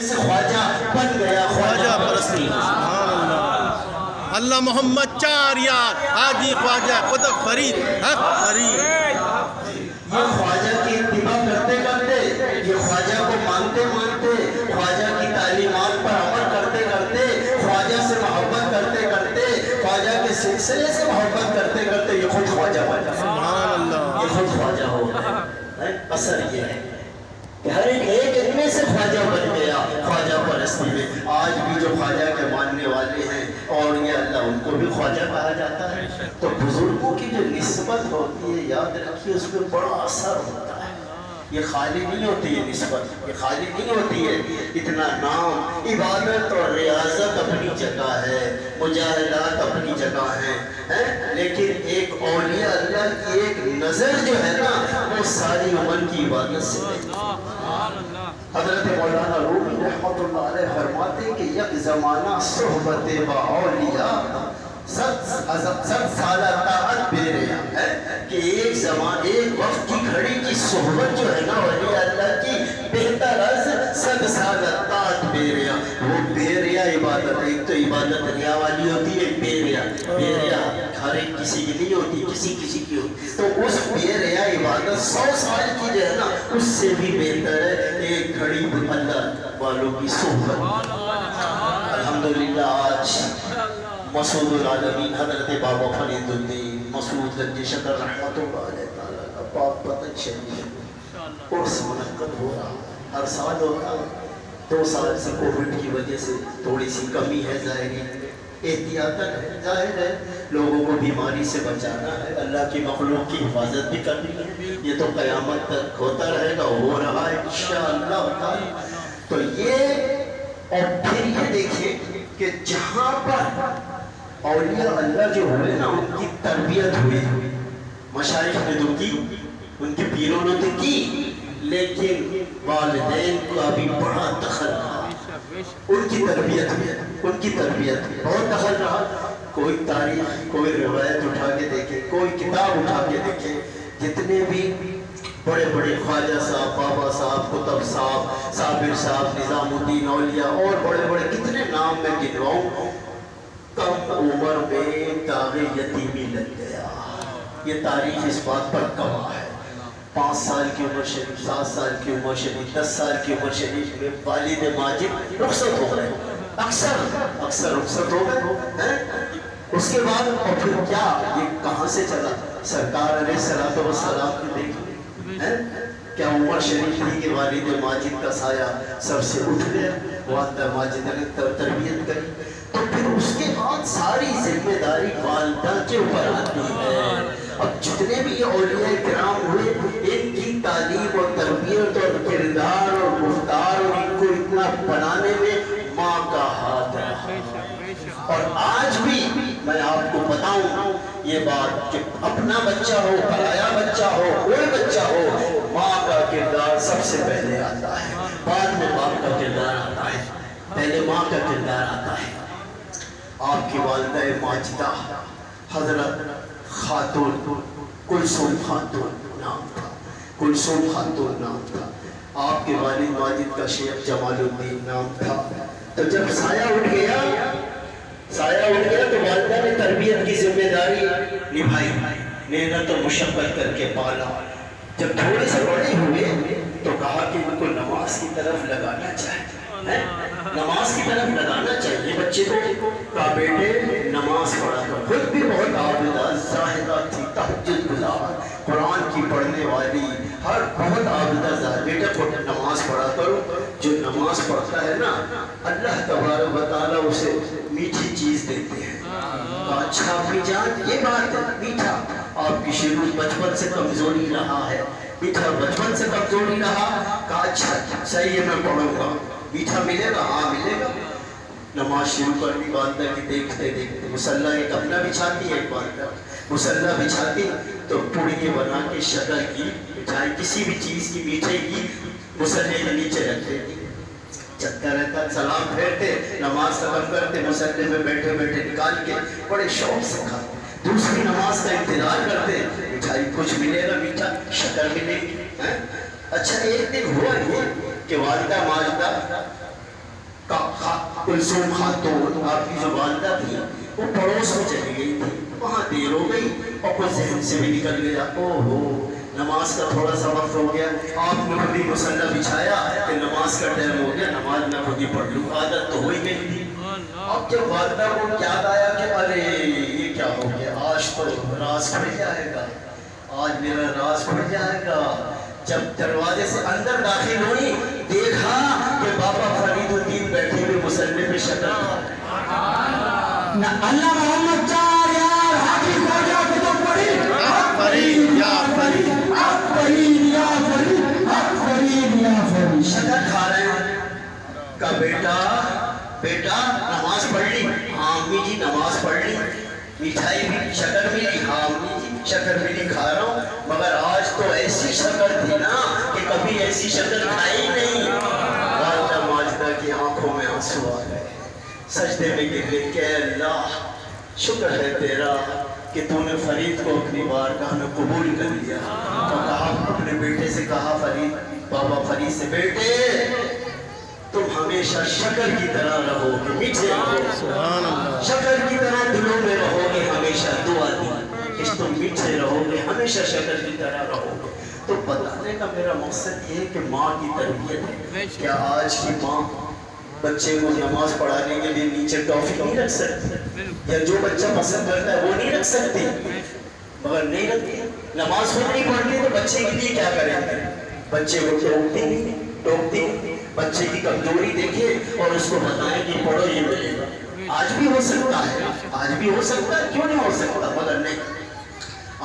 سے خواجہ بن گیا خواجہ پرستی. سبحان اللہ. اللہ محمد 4 یار حاجی خواجہ قطب فرید حق فرید. یہ خواجہ کی اتباع کرتے کرتے، یہ خواجہ کو مانتے مانتے، خواجہ کی تعلیمات پر عمل کرتے کرتے، خواجہ سے محبت کرتے کرتے، خواجہ کے سلسلے سے محبت کرتے کرتے یہ خود خواجہ بن گیا. سبحان اللہ. یہ خود خواجہ ہو گئے. اثر یہ ہے کہ ہر ایک ان میں سے خواجہ بن گیا خواجہ پرستی میں. آج بھی جو خواجہ کے ماننے والے ہیں اور یہ اللہ ان کو بھی خواجہ کہا جاتا ہے. تو بزرگوں کی جو نسبت ہوتی ہے یاد رکھیے اس میں بڑا اثر ہوتا ہے. یہ خالی نہیں ہوتی ہے نسبت، یہ خالی نہیں ہوتی ہے. اتنا نام، عبادت اور ریاضت اپنی جگہ ہے، مجاہدات اپنی جگہ ہیں، لیکن ایک اولیاء اللہ کی ایک نظر جو ہے نا وہ ساری عمر کی عبادت سے ہے. حضرت مولانا رومی رحمۃ اللہ علیہ فرماتے کہ یک زمانہ صحبت با اولیاء ست سالہ طاعت بے ریا ہے کہ ایک وقت کی گھڑی کی صحبت جو ہے نا اولیاء اللہ کی بہتر از 100 سالہ طاعت بے ریا. وہ بے ریا عبادت، ایک تو عبادت ریا والی ہوتی ہے، بے ریا ہر ایک کسی کی نہیں ہوتی، کسی کسی کی ہوتی. تو اس بے ریا عبادت 100 سال کی جو ہے نا اس سے بھی بہتر ہے ایک گھڑی اللہ والوں کی صحبت. الحمدللہ آج مسعود العالمین حضرت بابا فرید الدین مسعود گنج شکر رحمۃ اللہ علیہ تعالیٰ کا پاک پتن شریف عرس منعقد ہو رہا. ہر سال ہوتا ہے، 2 سال سے کووڈ کی وجہ سے تھوڑی سی کمی ہے ظاہری، احتیاطاً ہے، ظاہر ہے لوگوں کو بیماری سے بچانا ہے، اللہ کی مخلوق کی حفاظت بھی کرنی ہے. یہ تو قیامت تک ہوتا رہے گا، ہو رہا ہے انشاءاللہ تعالی. تو یہ اور پھر یہ دیکھیں کہ جہاں پر اولیاء اللہ جو ہوئے نا ان کی تربیت ہوئی، مشائخ نے تو کی، ان کے پیروں نے تو کی، لیکن والدین کا بھی بڑا دخل رہا ان کی تربیت میں، ان کی تربیت میں بہت دخل رہا. کوئی تاریخ، کوئی روایت اٹھا کے دیکھیں، کوئی کتاب اٹھا کے دیکھیں، جتنے بھی بڑے بڑے خواجہ صاحب، بابا صاحب، قطب صاحب، صابر صاحب، نظام الدین اولیاء اور بڑے بڑے کتنے نام میں گنواؤں، کم عمر میں داغ یتیمی لگ گیا. یہ تاریخ اس بات پر گواہ ہے. 5 سال کی عمر شریف، 7 سال کی عمر شریف، 10 سال کی عمر شریف میں والد ماجد رخصت ہو گئے، اکثر رخصت ہو گئے. اس کے بعد اور پھر کیا یہ کہاں سے چلا؟ سرکار علیہ الصلوۃ والسلام نے دیکھی کیا عمر شریف ہی کے والد ماجد کا سایہ سب سے اٹھ گیا، والد ماجد نے تربیت کری. تو پھر اس کے بعد ساری ذمہ داری والدہ کے اوپر آتی ہے. اب جتنے بھی اولیاء کرام ہوئے ان کی تعلیم اور تربیت اور کردار اور گفتار اور ان کو اتنا بنانے میں ماں کا ہاتھ رہا. اور آج بھی میں آپ کو بتاؤں یہ بات کہ اپنا بچہ ہو، پرایا بچہ ہو، کوئی بچہ ہو، ماں کا کردار سب سے پہلے آتا ہے، بعد میں باپ کا کردار آتا ہے، پہلے ماں کا کردار آتا ہے. آپ کی والدہ ماجدہ حضرت خاتون کلثوم خاتون نام تھا، کلثوم خاتون نام تھا. آپ کے والد ماجد کا شیخ جمال الدین نام تھا. تو جب سایہ اٹھ گیا تو والدہ نے تربیت کی ذمہ داری نبھائی، محنت اور مشقت کر کے پالا. جب تھوڑے سے بڑے ہوئے تو کہا کہ ان کو نماز کی طرف لگانا چاہیے، نماز کی طرف لگانا چاہیے بچے کو. کہا بیٹے نماز پڑھا کر. خود بھی بہت عابدہ زاہدہ تھی، تہجد گزار، قرآن کی پڑھنے والی، ہر بہت عابدہ زاہدہ. بیٹا نماز پڑھا کرو. جو نماز پڑھتا ہے نا اللہ تبارک و تعالیٰ اسے میٹھی چیز دیتے ہیں. اچھا اپنی جان یہ بات ہے میٹھا آپ کی شروع بچپن سے کمزوری رہا ہے، میٹھا بچپن سے کمزوری رہا. کہا اچھا صحیح ہے میں پڑھوں گا، میٹھا ملے گا؟ ہاں ملے گا. نماز شروع کر دی والدہ کی. دیکھتے دیکھتے مصلی ایک اپنا بچھاتی ہے، ایک والدہ مصلی بچھاتی تو پڑیے بنا کے شکر کی مٹھائی کسی بھی چیز کی میٹھے کی مصلی کے نیچے رکھ دیتی. چکتا رہتا، سلام پھیرتے، نماز ختم کرتے، مصلی میں بیٹھے بیٹھے نکال کے بڑے شوق سے کھاتے. دوسری نماز کا انتظار کرتے، مٹھائی کچھ ملے گا میٹھا، شکر ملے گی. اچھا ایک دن ہوا یہ کہ والدہ ماجدہ کلثوم خاتون آپ کی جو والدہ تھی وہ پڑوس میں چلی گئی تھی، وہاں دیر ہو گئی اور کچھ ذہن سے بھی نکل گیا، او ہو نماز کا تھوڑا سا وقت ہو گیا، آپ نے خود ہی مصلی بچھایا کہ نماز کا ٹائم ہو گیا، نماز میں خود ہی پڑھ لوں، عادت تو ہوئی نہیں تھی۔ اب جب والدہ کو یاد آیا کہ ارے یہ کیا ہو گیا، آج تو راز کھل جائے گا، آج میرا راز کھل جائے گا۔ جب دروازے سے اندر داخل ہوئی دیکھا کہ بابا فرید الدین بیٹھے ہوئے مصلی پہ شکل اللہ محمد چار یار حاجی خواجہ قطب فرید حق فرید یا فرید، حق فرید یا فرید، حق فرید یا فرید۔ شکل کھا رہے ہیں کا بیٹا نماز پڑھ لی؟ ہاں امی جی نماز پڑھ لی۔ مٹھائی بھی شکر ملی؟ ہاں امی جی شکر ملی، کھا رہا ہوں، مگر آج تو ایسی شکر تھی نا کہ کبھی ایسی شکر کھائی نہیں۔ والدہ ماجدہ کی آنکھوں میں آنسو آ گئے، سجدے میں گر گئی کہ اے اللہ شکر ہے تیرا کہ تو نے فرید کو اپنی بارگاہ میں قبول کر لیا۔ اور کہا اپنے بیٹے سے کہا، فرید بابا فرید سے، بیٹے تم ہمیشہ شکر کی طرح رہو گے، میٹھے رہو، سبحان اللہ، شکر کی طرح دلوں میں رہو گے، ہمیشہ دعا دی کہ تم میٹھے رہو گے، ہمیشہ شکر کی طرح رہو گے۔ تو بتانے کا میرا مقصد یہ ہے کہ ماں کی تربیت ہے۔ کیا آج کی ماں بچے کو نماز پڑھانے کے لیے نیچے ٹافی نہیں رکھ سکتی، یا جو بچہ پسند کرتا ہے وہ نہیں رکھ سکتی؟ مگر نہیں رکھتی، نماز خود نہیں پڑھتی تو بچے کے لیے کیا کریں گے؟ بچے کو ٹوکتی، بچے کی کمزوری دیکھے اور اس کو بتائیں کہ پڑھو یہ ملے گا۔ آج بھی ہو سکتا ہے، آج بھی ہو سکتا ہے، کیوں نہیں ہو سکتا؟ مگر نہیں،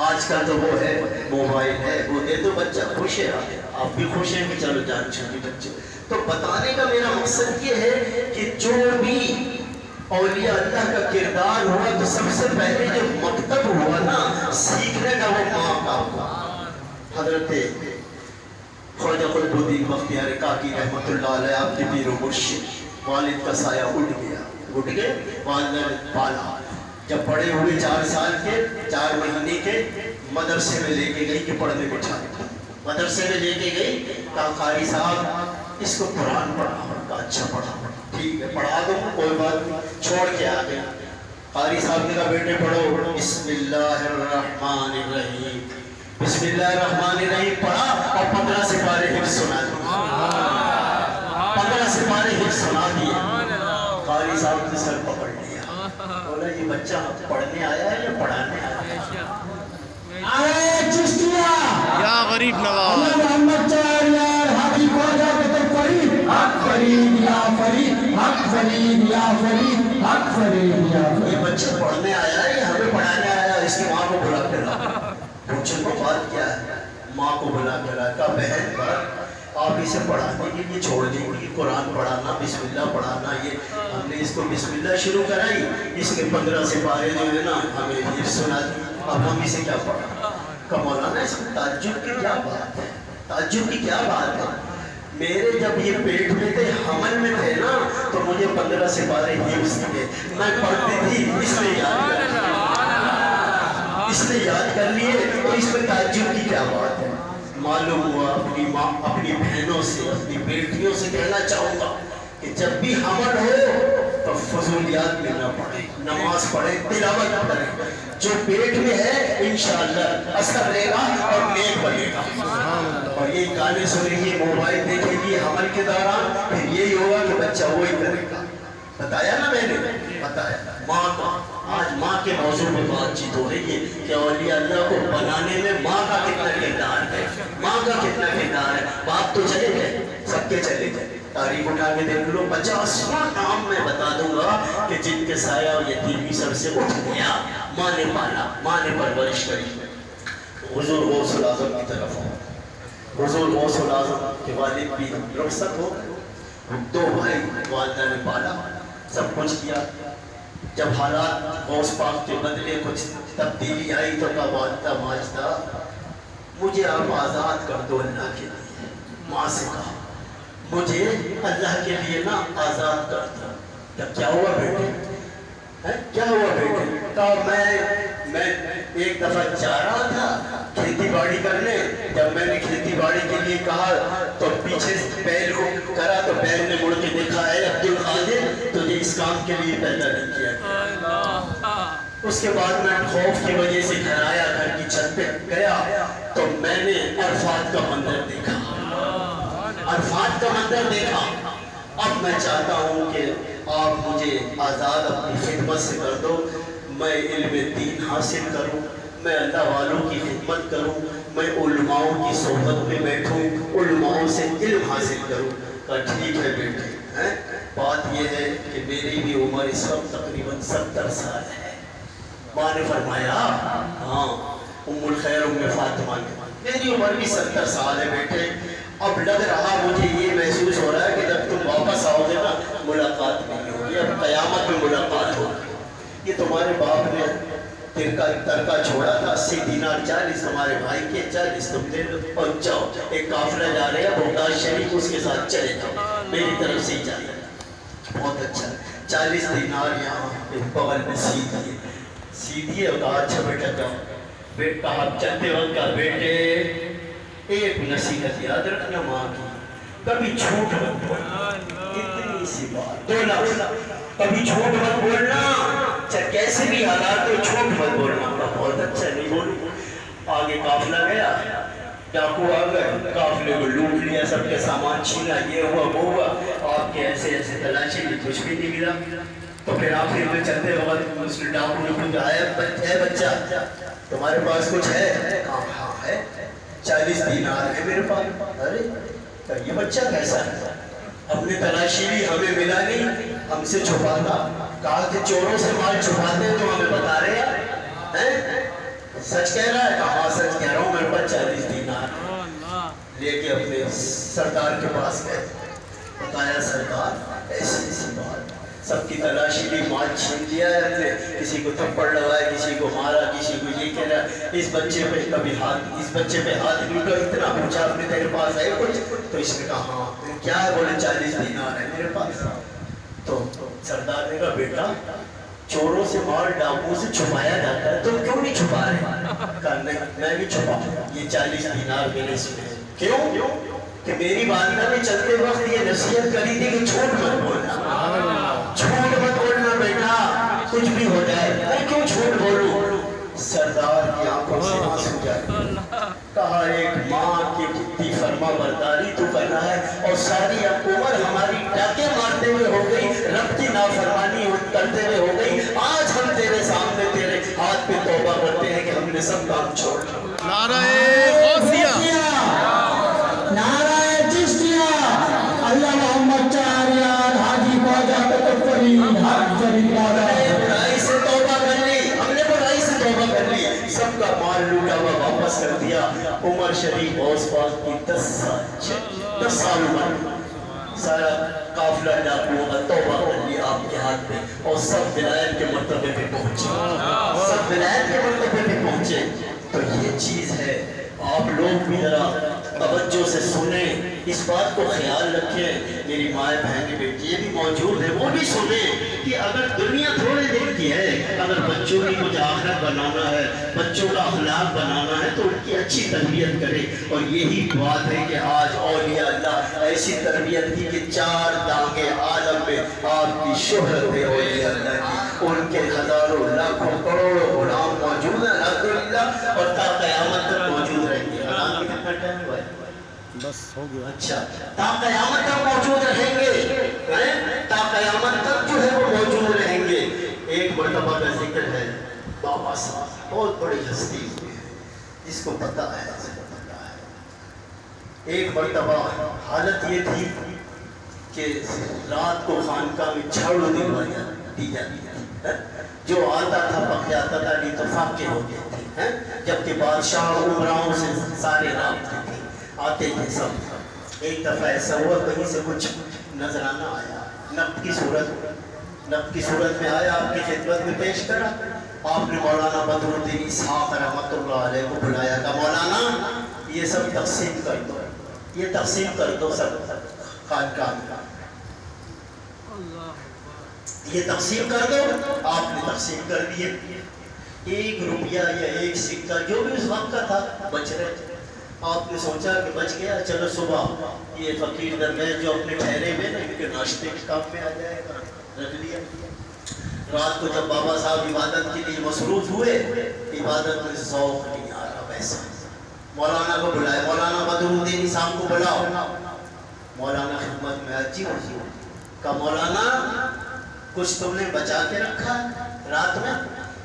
آج کل تو وہ ہے، موبائل ہے، وہ دے تو بچہ خوش ہے، آپ بھی خوش ہیں کہ چلو جان چھوٹی بچے۔ تو بتانے کا میرا مقصد یہ ہے کہ جو بھی اولیاء اللہ کا کردار ہوا تو سب سے پہلے جو مکتب ہوا نا سیکھنے کا، وہ ماں کا ہوا۔ حضرت خواجہ قطب الدین بختیار کاکی رحمۃ اللہ علیہ آپ کے پیر و مرشد، والد کا سایہ اٹھ گئے، والدہ نے پالا، جب بڑے ہوئے 4 سال کے 4 مہینے کے مدرسے میں لے کے گئی کہ پڑھنے بٹھا دیا۔ مدرسے میں لے کے گئی، کہا قاری صاحب اس کو قرآن پڑھا، کہا اچھا پڑھا، ٹھیک ہے پڑھا دو کوئی بات نہیں، چھوڑ کے آ گیا۔ قاری صاحب نے کہا بیٹے پڑھو، بسم اللہ الرحمن الرحیم، بسم اللہ الرحمن الرحیم پڑھا اور 15 سپارے حفظ سنا دیے، 15 سپارے حفظ سنا دیے۔ قاری صاحب نے سر پکڑ لیا، بولا یہ بچہ پڑھنے آیا ہے یا پڑھانے آیا ہے؟ آئے چشتیہ یا غریب نواز، اللہ محمد چار یار حاجی خواجہ قطب فرید، حق فرید یا فرید، حق فرید یا فرید، حق فرید یا فرید۔ یہ بچہ پڑھنے آیا ہے یا ہمیں پڑھانے آیا ہے؟ اس کی ماں کو بلا کے لاؤ، پوچھو تو بات کیا ہے؟ ماں کو بلا کے لاؤ، کہا بہن آپ اسے پڑھانے کے لیے چھوڑ دیں گی، قرآن پڑھانا، بسم اللہ پڑھانا، یہ ہم نے اس کو بسم اللہ شروع کرائی، اس کے 15 سپارے جو ہے نا ہمیں حفظ سنا دی، اب ہم اسے کیا پڑھا؟ کہ مولانا اس میں تعجب کی کیا بات ہے؟ تعجب کی کیا بات ہے؟ میرے جب یہ پیٹ میں تھے، حمل میں تھے نا، تو مجھے 15 سپارے حفظ تھے، میں پڑھتی تھی، اس لیے یاد کر لیے، اس لیے یاد کر لیے، تو اس میں تعجب کی کیا بات ہے؟ معلوم ہوا اپنی ماں، اپنی بہنوں سے، اپنی بیٹیوں سے کہنا چاہوں گا کہ جب بھی حمل ہو تو فضولیات میں نہ پڑھیں، نماز پڑھیں، تلاوت کریں، جو پیٹ میں ہے انشاءاللہ اثر رہے گا اور نیک بنے گا۔ اور یہ گانے سنیں گے، موبائل دیکھیں گے حمل کے دوران، پھر یہی ہوگا کہ بچہ وہی کرے گا۔ بتایا نا میں نے، بتایا ماں کا، آج ماں کے موضوع میں بات چیت ہو رہی ہے کہ اولیاء اللہ کو بنانے میں ماں کا کتنا کردار ہے، ماں کا کتنا کردار ہے۔ باپ تو چلے گئے، سب کے چلے گئے، تاریخ اٹھا کے دیکھ لو، 50 نام میں بتا دوں گا کہ جن کے سایہ اور یتیمی سر سے اٹھ گیا، ماں نے پالا، ماں نے پرورش کری۔ حضور غوث الاعظم کی طرف ہو، حضور غوث الاعظم کے والد بھی رخصت ہو، 2 بھائی والدہ نے پالا، سب کچھ کیا۔ جب حالات غوث پاک کے بدلے کچھ تبدیلی آئی تو کہا والدہ ماجدہ مجھے آپ آزاد کر دو اللہ کے لیے۔ ماں سے کہا مجھے اللہ کے لیے نا آزاد کر دو۔ کیا ہوا بیٹے؟ کیا ہوا بیٹے؟ کہا میں ایک دفعہ جا رہا تھا کھیتی باڑی کرنے، جب میں نے کھیتی باڑی کے لیے کہا تو پیچھے بیل کو کرا تو بیل نے مڑ کے دیکھا ہے عبد القادر تجھے اس کام کے لیے پیدا نہیں کیا گیا۔ اس کے بعد میں خوف کی وجہ سے گھر آیا، گھر کی چھت پہ گیا تو میں نے عرفات کا منظر دیکھا، عرفات کا منظر دیکھا۔ اب میں چاہتا ہوں کہ آپ مجھے آزاد اپنی خدمت سے کر دو، میں علم دین حاصل کروں، میں اللہ والوں کی خدمت کروں، میں علماؤں کی صحبت میں بیٹھوں، علماؤں سے علم حاصل کروں۔ کہا ٹھیک ہے بیٹے، بات یہ ہے کہ میری بھی عمر اس وقت تقریباً 70 سال ہے۔ ماں نے فرمایا ہاں، ام الخیر ام فاطمہ نے، میری عمر بھی 70 سال ہے بیٹے، اب لگ رہا مجھے یہ محسوس ہو رہا ہے کہ جب تم واپس آؤ گے نا ملاقات نہیں ہوگی، اب قیامت میں ملاقات ہوگی۔ یہ تمہارے باپ نے ترکہ چھوڑا تھا، 80 دینار 40 تمہارے بھائی کے، 40 تم دے دو اور جاؤ، ایک قافلہ جا رہے ہیں بغداد شریف، اس کے ساتھ چلے جاؤ، میری طرف سے اجازت۔ بہت اچھا، 40 دینار یہاں بغل میں سیدھی اور کہا اچھا بیٹا جاؤ۔ کہا چلتے وقت کا بیٹے ایک نصیحت یاد رکھنا ماں کی، کبھی جھوٹ مت بولنا، اتنی سی بات، 2 لفظ، کبھی جھوٹ مت بولنا، چاہے کیسے بھی حالات ہو جھوٹ مت بولنا۔ بہت اچھا، نہیں بولوں۔ آگے قافلہ گیا، ڈاکو آ گئے، قافلے کو لوٹ لیا، سب کے سامان چھینا، یہ ہوا وہ ہوا، آپ کے ایسے ایسے تلاشی میں کچھ بھی نہیں ملا۔ تو پھر آخر میں چلتے وقت اس نے ڈاکو نے پوچھا اے بچہ تمہارے پاس کچھ ہے؟ ہاں ہے، 40 دینار ہے میرے پاس۔ ارے یہ بچہ کیسا ہے؟ ہم نے تلاشی لی، ہمیں ملا نہیں، ہم سے چھپاتا۔ کہا کہ چوروں سے مال چھپاتے ہیں تو ہمیں بتا رہے ہیں، سچ کہہ رہا ہے؟ کہا سچ کہہ رہا ہوں، میرے پاس 40 دینار۔ لے کے اپنے سردار کے پاس گئے، بتایا سردار ایسی ایسی بات، سب کی تلاشی لی، مال چھین لیا ہے ہم نے، کسی کو تھپڑ لگایا، کسی کو مارا، کسی کو یہ کہہ رہا، اس بچے پہ کبھی ہاتھ، اس بچے پہ ہاتھ نہیں تو اتنا پوچھا آپ نے تیرے پاس ہے کچھ؟ تو اس نے کہا ہاں۔ کیا ہے؟ بولے 40 دینار ہے میرے پاس۔ تو سردار نے کہا بیٹا چوروں سے مال ڈاکو سے چھپایا جاتا ہے، تم کیوں نہیں چھپا رہے؟ کہا نہیں میں بھی چھپاؤں، یہ 40 دینار میرے سنے۔ کیوں؟ کہ میری والدہ نے چلتے وقت یہ نصیحت کری تھی کہ جھوٹ مت بولنا، جھوٹ مت بولنا بیٹا، کچھ بھی ہو جائے۔ میں کیوں جھوٹ بولوں؟ سردار کی آنکھوں سے آنسو جائے۔ کہا ایک ماں کی کتنی فرما برداری تو کر رہا ہے، اور ساری عمر ہماری ڈاکے مارتے ہوئے ہو گئی، رب کی نافرمانی کرتے ہوئے ہو گئی، آج ہم تیرے سامنے تیرے ہاتھ پہ توبہ کرتے ہیں کہ ہم نے سب کام چھوڑ دیا۔ نعرہ غوثیہ، نعرہ چشتیہ، اللہ محمد چاریار حاجی خواجہ قطب فرید حق فرید برائی سے توبہ کر لی، ہم نے برائی سے توبہ کر لی، سب کا مال لوٹا ہوا واپس کر دیا۔ عمر شریف غوث پاک کی 10 سال عمر، سارا قافلہ ڈاکوؤں کا توبہ کر لیا آپ کے ہاتھ میں، اور سب ولایت کے مرتبے پہ پہنچے، سب ولایت کے مرتبے پہ پہنچے۔ تو یہ چیز ہے، آپ لوگ بھی ذرا توجہ سے سنیں، اس بات کو خیال رکھیں۔ میری مائیں بہنیں بیٹی بھی موجود ہیں، وہ بھی سنیں کہ اگر دنیا تھوڑے دن کی ہے، اگر بچوں کی کچھ آخرت بنانا ہے، بچوں کا اخلاق بنانا ہے تو ان کی اچھی تربیت کرے۔ اور یہی بات ہے کہ آج اولیاء اللہ ایسی تربیت کی کہ 4 دانگے عالم میں آپ کی شہرت ہے اولیاء اللہ کی، ان کے ہزاروں لاکھوں کروڑوں غلام موجود ہیں الحمدللہ، اور تا قیامت تک موجود رہیں گے۔ کتنا ٹائم ہوا ہے؟ بس ہو گیا۔ اچھا، تا قیامت تک موجود رہیں گے، تا قیامت تک جو ہے وہ موجود رہیں گے۔ ایک مرتبہ کا ذکر ہے، بابا صاحب بہت بڑی ہستی ہوئی ہے، جس کو پتہ ہے ایک مرتبہ حالت یہ تھی کہ رات کو خانقاہ میں جھاڑو دی جاتی تھی، جو آتا تھا پک جاتا تھا، نہیں تو فاقے ہو گئے تھے، جبکہ بادشاہ عمراؤں سے سارے رابطے تھے، آتے تھے سب۔ ایک دفعہ ایسا ہوا کہیں سے کچھ نذرانہ آیا، نقد کی صورت میں آیا، آپ کی خدمت میں پیش کرا۔ آپ نے مولانا بدر الدین اسحاق رحمۃ اللہ علیہ کو بلایا تھا، مولانا یہ سب تقسیم کر دو، یہ تقسیم کر دو سب خانقاہ میں، یہ تقسیم کر دو۔ آپ نے تقسیم کر دیے، 1 روپیہ یا 1 سکہ جو بھی اس وقت کا تھا بچ رہے تھے۔ آپ نے سوچا کہ بچ گیا، چلو صبح یہ فقیر درمیان جو اپنے ٹھہرے ہوئے نا ان کے ناشتے کے کام میں آ جائے گا، رکھ لیا. رات کو جب بابا صاحب عبادت کے لیے مصروف ہوئے, عبادت میں ذوق نہیں آ رہا ویسا. مولانا کو بلائے, مولانا بدر الدین نظام کو بلاؤ. مولانا خدمت میں اچھی ہوئی, کہا مولانا کچھ تم نے بچا کے رکھا رات میں؟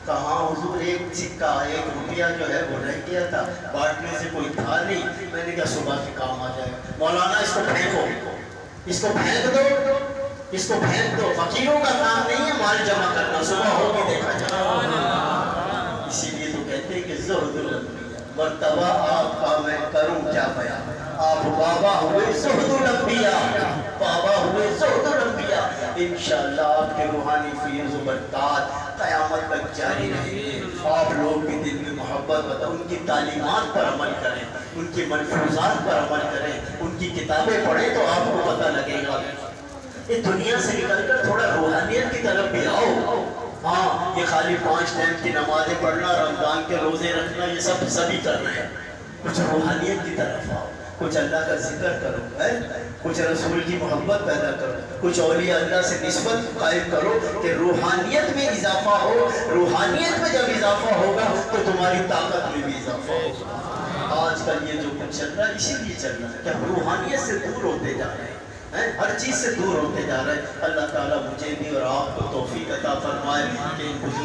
کہاں حضور, ایک سکہ 1 روپیہ جو ہے وہ رہ گیا تھا, بانٹنے سے کوئی تھا نہیں, میں نے کہا صبح کے کام آ جائے گا. مولانا اس کو پھینکو, اس کو پھینک دو, اس کو پھینک دو, فقیروں کا کام نہیں ہے مال جمع کرنا, صبح ہو کے دیکھا جائے. اسی لیے تو کہتے ہیں کہ زہد الانبیاء, مرتبہ آپ کا میں کروں کیا بیان. آپ بابا ہوئے زہد الانبیاء, بابا ہوئے زہد الانبیاء. انشاءاللہ آپ کے روحانی فیض و برکات قیامت تک جاری رہیں گے. آپ لوگ بھی دل میں محبت بتاؤ, ان کی تعلیمات پر عمل کریں, ان کی ملفوظات پر عمل کریں, ان کی کتابیں پڑھیں تو آپ کو پتہ لگے گا. یہ دنیا سے نکل کر تھوڑا روحانیت کی طرف بھی آؤ. ہاں, یہ خالی 5 ٹائم کی نمازیں پڑھنا, رمضان کے روزے رکھنا, یہ سبھی کر رہے ہیں. کچھ روحانیت کی طرف آؤ, کچھ اللہ کا ذکر کرو, کچھ رسول کی محبت پیدا کرو, کچھ اولیاء اللہ سے نسبت قائم کرو کہ روحانیت میں اضافہ ہو. روحانیت میں جب اضافہ ہوگا تو تمہاری طاقت میں بھی اضافہ ہوگا. آج کل یہ جو کچھ چل رہا ہے اسی لیے چل رہا ہے کہ ہم روحانیت سے دور ہوتے جا رہے ہیں, ہر چیز سے دور ہوتے جا رہے ہیں. اللہ تعالیٰ مجھے بھی اور آپ کو توفیق عطا فرمائے کہ ان بزرگوں